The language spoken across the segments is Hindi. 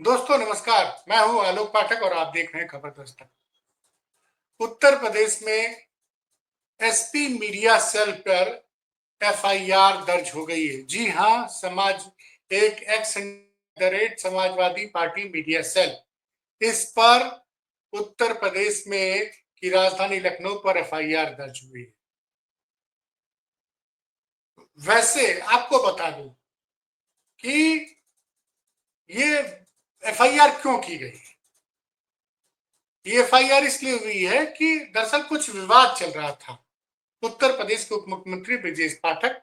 दोस्तों नमस्कार। मैं हूं आलोक पाठक और आप देख रहे हैं खबर दस्तक। उत्तर प्रदेश में एसपी मीडिया सेल पर एफआईआर दर्ज हो गई है। जी हां, एक ex Samajwadi Party media cell, इस पर उत्तर प्रदेश में की राजधानी लखनऊ पर एफआईआर दर्ज हुई है। वैसे आपको बता दूं कि ये एफआईआर क्यों की गई। ये एफआईआर इसलिए हुई है कि दरअसल कुछ विवाद चल रहा था उत्तर प्रदेश के उप मुख्यमंत्री ब्रजेश पाठक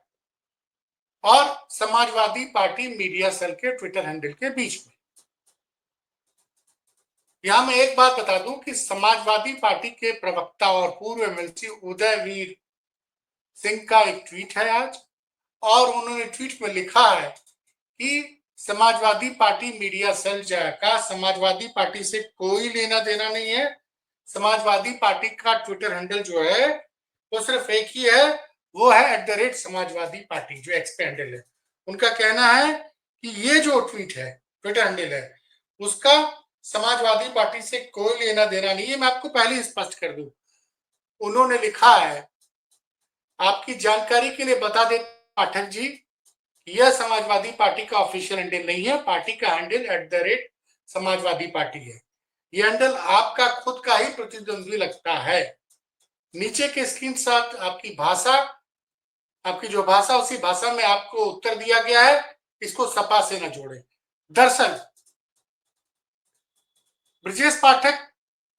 और समाजवादी पार्टी मीडिया सेल के ट्विटर हैंडल के बीच में। यहां मैं एक बात बता दूं कि समाजवादी पार्टी के प्रवक्ता और पूर्व एमएलसी उदयवीर सिंह का एक ट्वीट है आज, और उन्होंने ट्वीट में लिखा है कि समाजवादी पार्टी मीडिया सेल का समाजवादी पार्टी से कोई लेना देना नहीं है। समाजवादी पार्टी का ट्विटर हैंडल जो है वो सिर्फ एक ही है, वो है @समाजवादी पार्टी, जो एक्स पे हैंडल है। उनका कहना है कि ये जो ट्वीट है, ट्विटर हैंडल है, उसका समाजवादी पार्टी से कोई लेना देना नहीं है। मैं आपको पहले ही स्पष्ट कर दूं, उन्होंने लिखा है, आपकी जानकारी के लिए बता दें पाठक जी, यह समाजवादी पार्टी का ऑफिशियल हैंडल नहीं है। पार्टी का हैंडल @समाजवादी पार्टी है। यह हैंडल आपका खुद का ही प्रतिद्वंद्वी लगता है। नीचे के स्क्रीनशॉट आपकी जो भाषा, उसी भाषा में आपको उत्तर दिया गया है। इसको सपा से न जोड़े। दरअसल ब्रजेश पाठक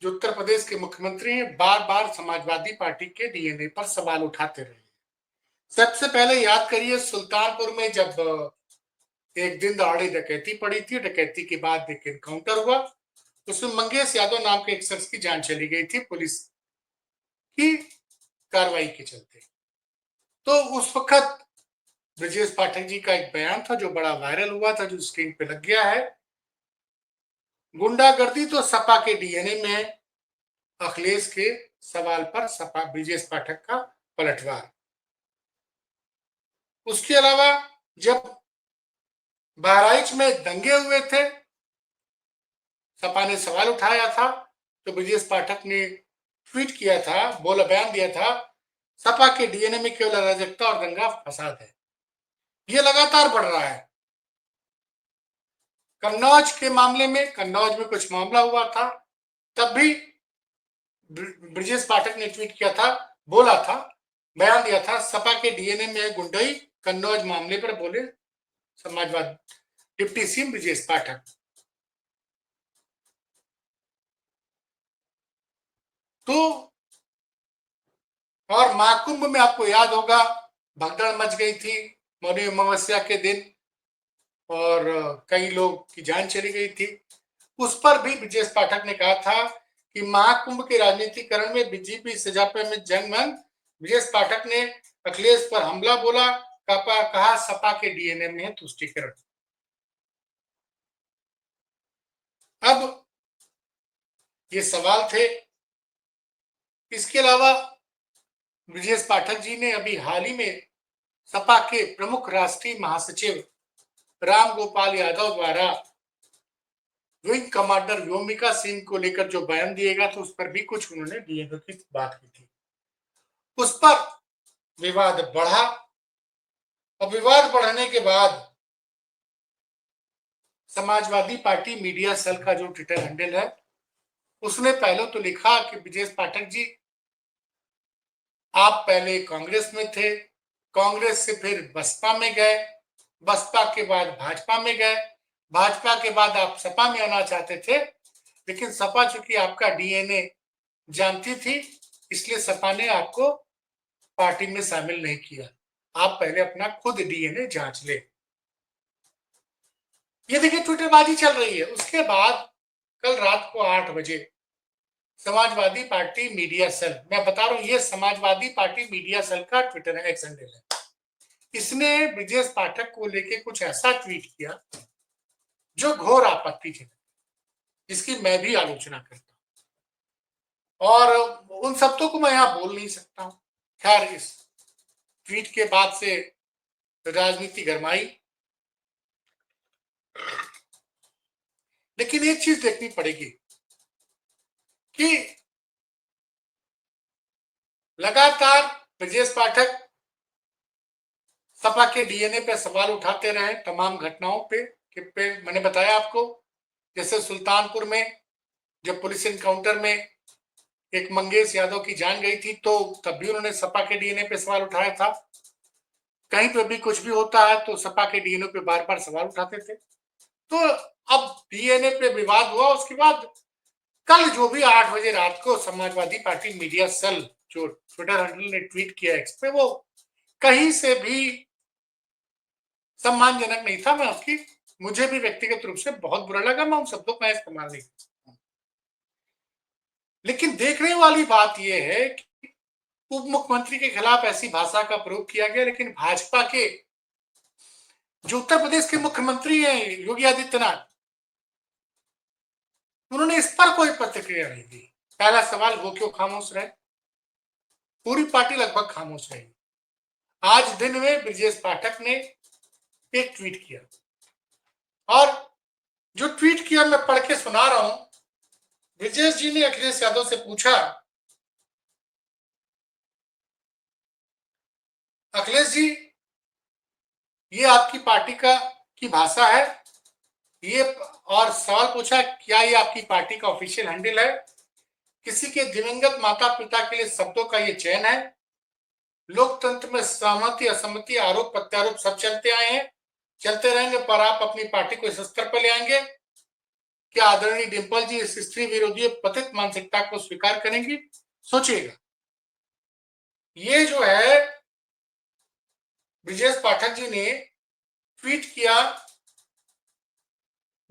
जो उत्तर प्रदेश के मुख्यमंत्री हैं, बार बार समाजवादी पार्टी के डीएनए पर सवाल उठाते रहे। सबसे पहले याद करिए, सुल्तानपुर में जब एक दिन दहाड़े डकैती पड़ी थी, डकैती के बाद एक एनकाउंटर हुआ, उसमें मंगेश यादव नाम के एक शख्स की जान चली गई थी पुलिस की कार्रवाई के चलते। तो उस वक्त ब्रजेश पाठक जी का एक बयान था जो बड़ा वायरल हुआ था, जो स्क्रीन पे लग गया है। गुंडागर्दी तो सपा के डीएनए में है। अखिलेश के सवाल पर सपा ब्रजेश पाठक का पलटवार। उसके अलावा जब बहराइच में दंगे हुए थे, सपा ने सवाल उठाया था, तो ब्रजेश पाठक ने ट्वीट किया था, बयान दिया था, सपा के डीएनए में केवल अराजकता और दंगा फसाद है। ये लगातार बढ़ रहा है। कन्नौज में कुछ मामला हुआ था, तब भी ब्रजेश पाठक ने ट्वीट किया था, बोला था, बयान दिया था, सपा के डीएनए में है गुंडई। कन्नौज मामले पर बोले समाजवाद डिप्टी सीएम ब्रजेश पाठक। तो और महाकुंभ में आपको याद होगा, भगदड़ मच गई थी मौनी अमावस्या के दिन, और कई लोग की जान चली गई थी। उस पर भी ब्रजेश पाठक ने कहा था कि महाकुंभ के राजनीतिकरण में बीजेपी सजापे में जंगमंद। ब्रजेश पाठक ने अखिलेश पर हमला बोला, कहा सपा के डीएनए में है तुष्टीकरण। अब ये सवाल थे। इसके अलावा ब्रजेश पाठक जी ने अभी हाल ही में सपा के प्रमुख राष्ट्रीय महासचिव राम गोपाल यादव द्वारा विंग कमांडर व्योमिका सिंह को लेकर जो बयान दिएगा, तो उस पर भी कुछ उन्होंने डीएनए की बात की थी। उस पर विवाद बढ़ा, और विवाद बढ़ने के बाद समाजवादी पार्टी मीडिया सेल का जो ट्विटर हैंडल है, उसने पहले तो लिखा कि ब्रजेश पाठक जी, आप पहले कांग्रेस में थे, कांग्रेस से फिर बसपा में गए, बसपा के बाद भाजपा में गए, भाजपा के बाद आप सपा में आना चाहते थे, लेकिन सपा चूंकि आपका डीएनए जानती थी, इसलिए सपा ने आपको पार्टी में शामिल नहीं किया। आप पहले अपना खुद डीएनए जांच ले। ये देखिए ट्विटरबाजी चल रही है। उसके बाद कल रात को 8 बजे समाजवादी पार्टी मीडिया सेल, मैं बता रहा हूं, ये समाजवादी पार्टी मीडिया सेल का ट्विटर एक्स हैंडल है, इसने ब्रजेश पाठक को लेके कुछ ऐसा ट्वीट किया जो घोर आपत्तिजनक, जिसकी मैं भी आलोचना करता हूं, और उन शब्दों को मैं यहां बोल नहीं सकता हूं। खैर, इस ट्वीट के बाद से राजनीति गरमाई। लेकिन एक चीज देखनी पड़ेगी कि लगातार ब्रजेश पाठक सपा के डीएनए पे सवाल उठाते रहे तमाम घटनाओं पे मैंने बताया आपको, जैसे सुल्तानपुर में जब पुलिस इनकाउंटर में एक मंगेश यादव की जान गई थी तो तब भी उन्होंने सपा के डीएनए पे सवाल उठाया था। कहीं पे भी कुछ भी होता है तो सपा के डीएनए पे बार बार सवाल उठाते थे। तो अब डीएनए पे विवाद हुआ, उसके बाद कल जो भी 8 बजे रात को समाजवादी पार्टी मीडिया सेल जो ट्विटर हैंडल ने ट्वीट किया एक्स पे, वो कहीं से भी सम्मानजनक नहीं था। मैं उसकी मुझे भी व्यक्तिगत रूप से बहुत बुरा लगा, मैं उन शब्दों का इस्तेमाल नहीं करता। लेकिन देखने वाली बात यह है कि उप मुख्यमंत्री के खिलाफ ऐसी भाषा का प्रयोग किया गया, लेकिन भाजपा के जो उत्तर प्रदेश के मुख्यमंत्री हैं योगी आदित्यनाथ, उन्होंने इस पर कोई प्रतिक्रिया नहीं दी। पहला सवाल, वो क्यों खामोश रहे? पूरी पार्टी लगभग खामोश रही। आज दिन में ब्रजेश पाठक ने एक ट्वीट किया, और जो ट्वीट किया मैं पढ़ के सुना रहा हूं। ब्रजेश जी ने अखिलेश यादव से पूछा, अखिलेश जी ये आपकी पार्टी की भाषा है ये, और सवाल पूछा क्या ये आपकी पार्टी का ऑफिशियल हैंडल है? किसी के दिवंगत माता पिता के लिए शब्दों का ये चयन है? लोकतंत्र में सहमति असहमति आरोप प्रत्यारोप सब चलते आए हैं, चलते रहेंगे, पर आप अपनी पार्टी को इस स्तर पर ले आएंगे? क्या आदरणीय डिंपल जी इस स्त्री विरोधी पतित मानसिकता को स्वीकार करेंगी? सोचिएगा। ये जो है ब्रजेश पाठक जी ने ट्वीट किया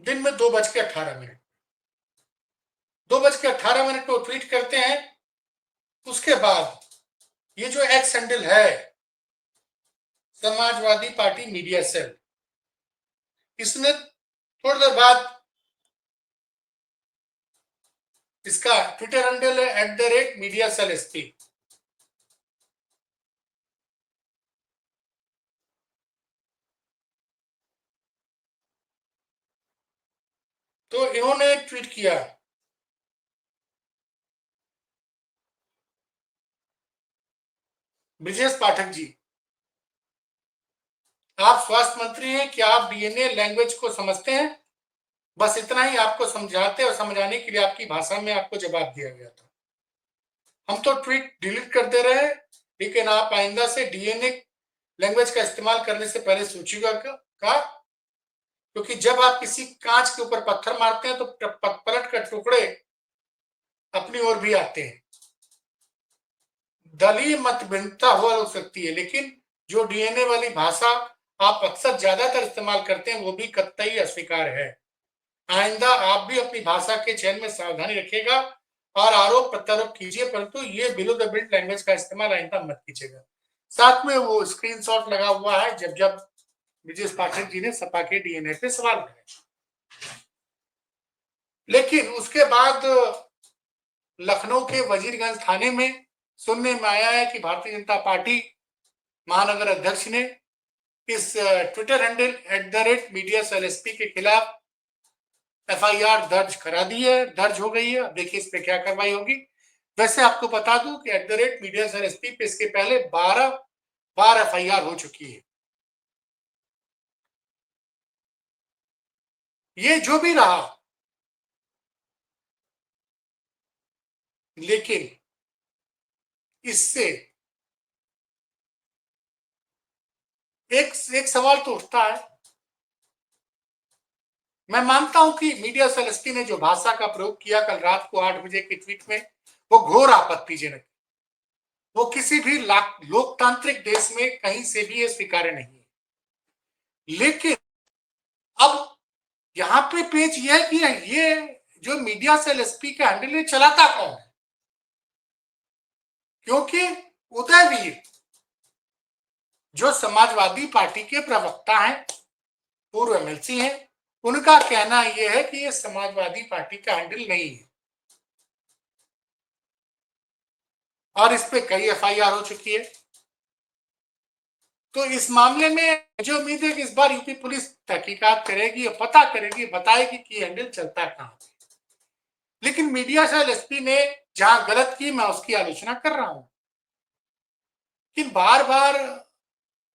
दिन में 2:18, 2:18 को ट्वीट करते हैं। उसके बाद ये जो एक्स हैंडल है समाजवादी पार्टी मीडिया सेल, इसने थोड़ी देर बाद इसका ट्विटर हैंडल है @mediacelSP। तो इन्होंने ट्वीट किया, ब्रजेश पाठक जी आप स्वास्थ्य मंत्री हैं, क्या आप डीएनए लैंग्वेज को समझते हैं? बस इतना ही आपको समझाते और समझाने के लिए आपकी भाषा में आपको जवाब दिया गया था। हम तो ट्वीट डिलीट कर दे रहे हैं, लेकिन आप आइंदा से डीएनए लैंग्वेज का इस्तेमाल करने से पहले सोचिएगा का, क्योंकि जब आप किसी कांच के ऊपर पत्थर मारते हैं तो पलट कर टुकड़े अपनी ओर भी आते हैं। दलीय मत भिन्नता हो सकती है, लेकिन जो डीएनए वाली भाषा आप अक्सर ज्यादातर इस्तेमाल करते हैं वो भी कतई अस्वीकार है। आइंदा आप भी अपनी भाषा के चयन में सावधानी रखिएगा और आरोप प्रत्यारोप कीजिए, परंतु ये बिलो द बेल्ट लैंग्वेज का इस्तेमाल आइंदा मत कीजिएगा। साथ में वो स्क्रीनशॉट लगा हुआ है जब जब ब्रजेश पाठक जी ने सपा के डीएनए पे सवाल उठाए। लेकिन उसके बाद लखनऊ के वजीरगंज थाने में सुनने में आया है कि भारतीय जनता पार्टी महानगर अध्यक्ष ने इस ट्विटर हैंडल @mediacelSP के खिलाफ एफआईआर दर्ज करा दी है, दर्ज हो गई है। अब देखिए इस पे क्या कार्रवाई होगी। वैसे आपको बता दूं कि @mediacelSP पे इसके पहले 12 बार एफआईआर हो चुकी है। ये जो भी रहा, लेकिन इससे एक सवाल तो उठता है। मैं मानता हूं कि मीडिया सेल एसपी ने जो भाषा का प्रयोग किया कल रात को 8 बजे के ट्वीट में, वो घोर आपत्तिजनक, वो किसी भी लोकतांत्रिक देश में कहीं से भी ये स्वीकार्य नहीं है। लेकिन अब यहां पे पेच यह है कि ये जो मीडिया सेल एसपी का हैंडल है चलाता कौन है? क्योंकि उदयवीर जो समाजवादी पार्टी के प्रवक्ता हैं, पूर्व एमएलसी हैं, उनका कहना यह है कि ये समाजवादी पार्टी का हैंडल नहीं है, और इस पे कई एफआईआर हो चुकी है। तो इस मामले में मुझे उम्मीद है कि इस बार यूपी पुलिस तहकीकात करेगी और पता करेगी, बताएगी कि हैंडल चलता कहां। लेकिन मीडिया सेल एसपी ने जहां गलत की मैं उसकी आलोचना कर रहा हूं, लेकिन बार बार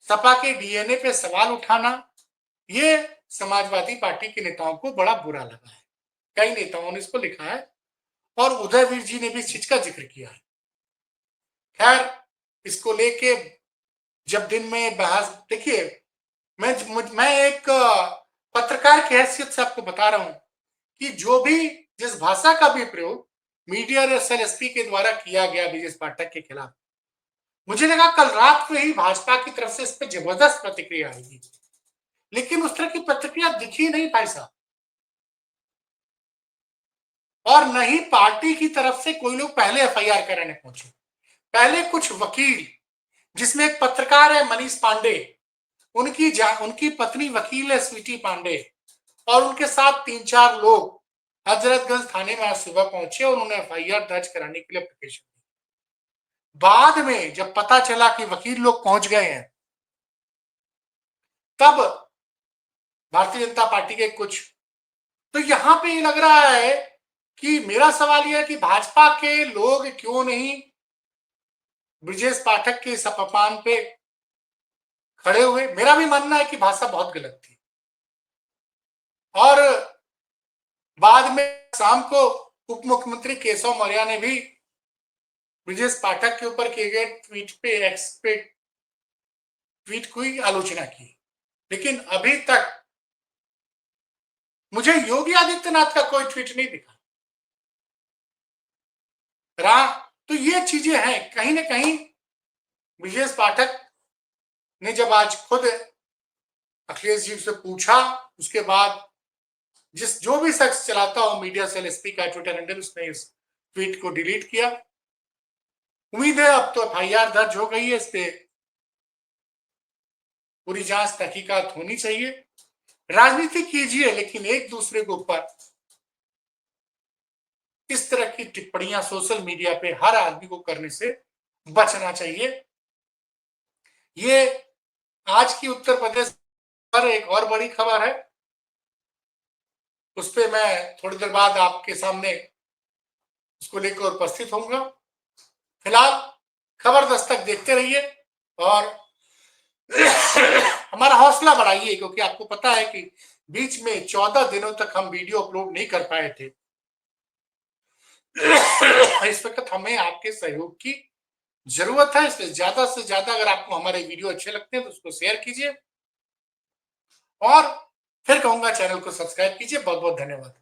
सपा के डीएनए पे सवाल उठाना ये समाजवादी पार्टी के नेताओं को बड़ा बुरा लगा है। कई नेताओं ने इसको लिखा है और उदयवीर जी ने भी इस चीज का जिक्र किया है। खैर, इसको लेके जब दिन में बहस, देखिए मैं एक पत्रकार की हैसियत से आपको बता रहा हूं कि जो भी जिस भाषा का भी प्रयोग मीडिया और एसएलएसपी के द्वारा किया गया ब्रिजेश पाठक के खिलाफ, मुझे लगा कल रात को ही भाजपा की तरफ से इस पर जबरदस्त प्रतिक्रिया आएगी, लेकिन उस तरह की प्रतिक्रिया दिखी नहीं भाई साहब। और न ही पार्टी की तरफ से कोई लोग पहले एफआईआर कराने पहुंचे। पहले कुछ वकील, जिसमें एक पत्रकार है मनीष पांडे, उनकी पत्नी वकील है स्वीटी पांडे, और उनके साथ 3-4 लोग हजरतगंज थाने में आज सुबह पहुंचे और उन्होंने एफआईआर दर्ज कराने के लिए एप्लीकेशन दी। बाद में जब पता चला कि वकील लोग पहुंच गए हैं, तब भारतीय जनता पार्टी के कुछ, तो यहां पे ये लग रहा है कि मेरा सवाल यह है कि भाजपा के लोग क्यों नहीं ब्रिजेश पाठक के इस अपमान पे खड़े हुए। मेरा भी मानना है कि भाषा बहुत गलत थी, और बाद में शाम को उप मुख्यमंत्री केशव मौर्य ने भी ब्रिजेश पाठक के ऊपर किए गए ट्वीट पे, एक्स पे ट्वीट की आलोचना की। लेकिन अभी तक मुझे योगी आदित्यनाथ का कोई ट्वीट नहीं दिखा रहा। तो ये चीजें हैं, कहीं ना कहीं ब्रिजेश पाठक ने जब आज खुद अखिलेश जी से पूछा, उसके बाद जो भी शख्स चलाता हो मीडिया सेल एसपी का ट्विटर हैंडल, उसने इस ट्वीट को डिलीट किया। उम्मीद है अब तो एफआईआर दर्ज हो गई है, इस पे पूरी जांच तहकीकात होनी चाहिए। राजनीति कीजिए, लेकिन एक दूसरे के ऊपर इस तरह की टिप्पणियां सोशल मीडिया पे हर आदमी को करने से बचना चाहिए। ये आज की उत्तर प्रदेश पर एक और बड़ी खबर है, उस पर मैं थोड़ी देर बाद आपके सामने उसको लेकर उपस्थित होऊंगा। फिलहाल खबर दस्तक देखते रहिए और हमारा हौसला बढ़ाइए, क्योंकि आपको पता है कि बीच में 14 दिनों तक हम वीडियो अपलोड नहीं कर पाए थे। इस वक्त हमें आपके सहयोग की जरूरत है, इसलिए ज्यादा से ज्यादा अगर आपको हमारे वीडियो अच्छे लगते हैं तो उसको शेयर कीजिए, और फिर कहूंगा चैनल को सब्सक्राइब कीजिए। बहुत बहुत धन्यवाद।